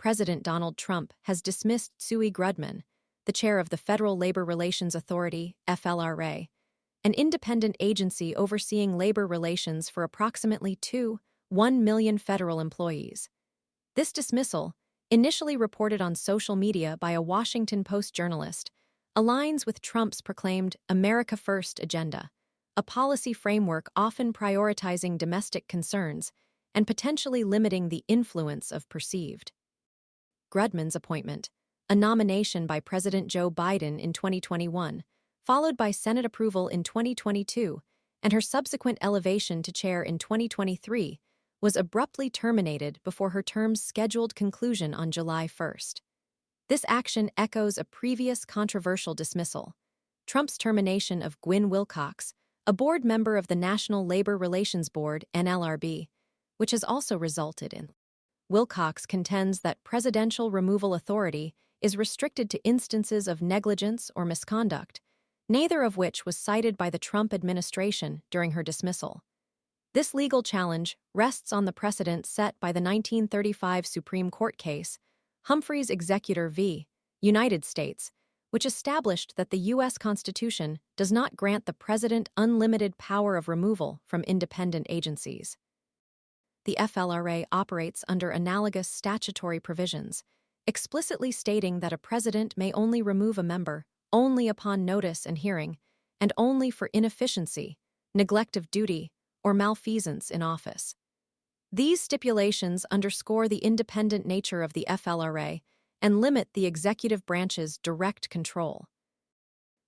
President Donald Trump has dismissed Tsui Grudmann, the chair of the Federal Labor Relations Authority, FLRA, an independent agency overseeing labor relations for approximately 1 million federal employees. This dismissal, initially reported on social media by a Washington Post journalist, aligns with Trump's proclaimed America First agenda, a policy framework often prioritizing domestic concerns and potentially limiting the influence of perceived. Grudmann's appointment, a nomination by President Joe Biden in 2021, followed by Senate approval in 2022, and her subsequent elevation to chair in 2023, was abruptly terminated before her term's scheduled conclusion on July 1st. This action echoes a previous controversial dismissal, Trump's termination of Gwynne Wilcox, a board member of the National Labor Relations Board, NLRB, which has also resulted in. Wilcox contends that presidential removal authority is restricted to instances of negligence or misconduct, neither of which was cited by the Trump administration during her dismissal. This legal challenge rests on the precedent set by the 1935 Supreme Court case, Humphrey's Executor v. United States, which established that the U.S. Constitution does not grant the president unlimited power of removal from independent agencies. The FLRA operates under analogous statutory provisions, explicitly stating that a president may only remove a member only upon notice and hearing, and only for inefficiency, neglect of duty, or malfeasance in office. These stipulations underscore the independent nature of the FLRA and limit the executive branch's direct control.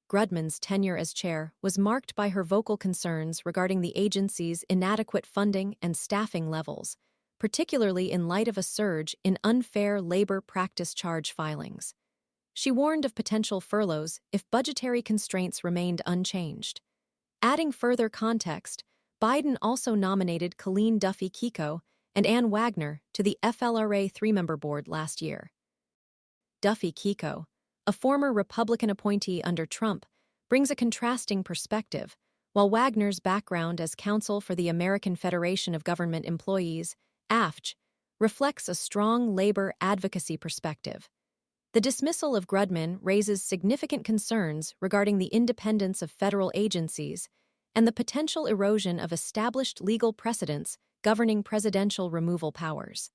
Grudmann's tenure as chair was marked by her vocal concerns regarding the agency's inadequate funding and staffing levels, particularly in light of a surge in unfair labor practice charge filings. She warned of potential furloughs if budgetary constraints remained unchanged. Adding further context, Biden also nominated Colleen Duffy Kiko and Ann Wagner to the FLRA three-member board last year. Duffy Kiko, a former Republican appointee under Trump, brings a contrasting perspective, while Wagner's background as counsel for the American Federation of Government Employees, AFG, reflects a strong labor advocacy perspective. The dismissal of Grudmann raises significant concerns regarding the independence of federal agencies and the potential erosion of established legal precedents governing presidential removal powers.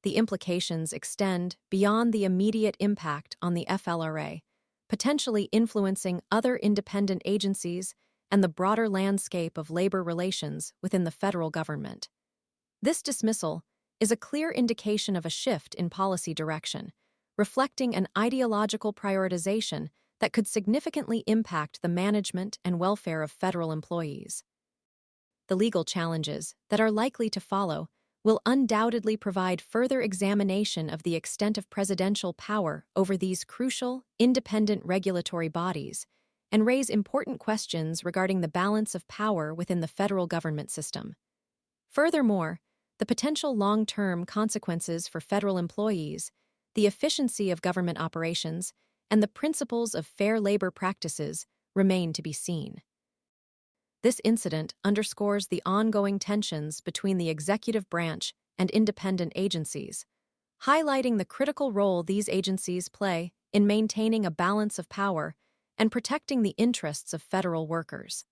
The implications extend beyond the immediate impact on the FLRA, potentially influencing other independent agencies and the broader landscape of labor relations within the federal government. This dismissal is a clear indication of a shift in policy direction, reflecting an ideological prioritization that could significantly impact the management and welfare of federal employees. The legal challenges that are likely to follow will undoubtedly provide further examination of the extent of presidential power over these crucial, independent regulatory bodies and raise important questions regarding the balance of power within the federal government system. Furthermore, the potential long-term consequences for federal employees, the efficiency of government operations, and the principles of fair labor practices remain to be seen. This incident underscores the ongoing tensions between the executive branch and independent agencies, highlighting the critical role these agencies play in maintaining a balance of power and protecting the interests of federal workers.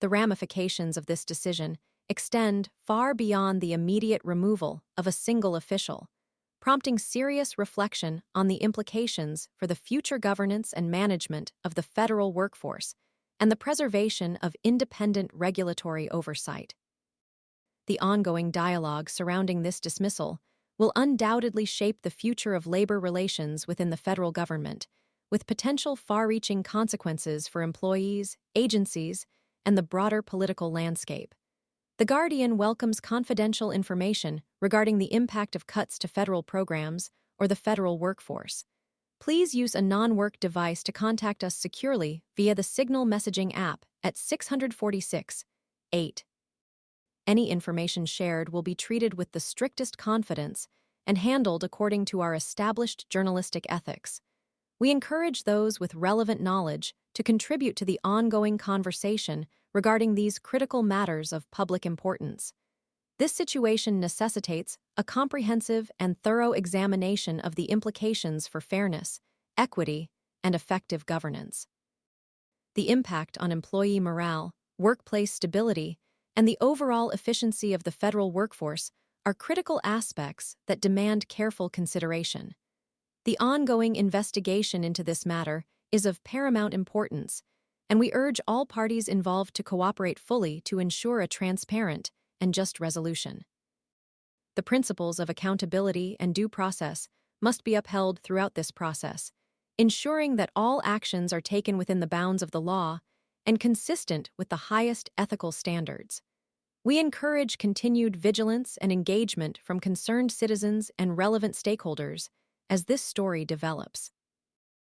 The ramifications of this decision extend far beyond the immediate removal of a single official, prompting serious reflection on the implications for the future governance and management of the federal workforce and the preservation of independent regulatory oversight. The ongoing dialogue surrounding this dismissal will undoubtedly shape the future of labor relations within the federal government, with potential far-reaching consequences for employees, agencies, and the broader political landscape. The Guardian welcomes confidential information regarding the impact of cuts to federal programs or the federal workforce. Please use a non-work device to contact us securely via the Signal messaging app at 646-8. Any information shared will be treated with the strictest confidence and handled according to our established journalistic ethics. We encourage those with relevant knowledge to contribute to the ongoing conversation regarding these critical matters of public importance. This situation necessitates a comprehensive and thorough examination of the implications for fairness, equity, and effective governance. The impact on employee morale, workplace stability, and the overall efficiency of the federal workforce are critical aspects that demand careful consideration. The ongoing investigation into this matter is of paramount importance, and we urge all parties involved to cooperate fully to ensure a transparent and just resolution. The principles of accountability and due process must be upheld throughout this process, ensuring that all actions are taken within the bounds of the law and consistent with the highest ethical standards. We encourage continued vigilance and engagement from concerned citizens and relevant stakeholders as this story develops.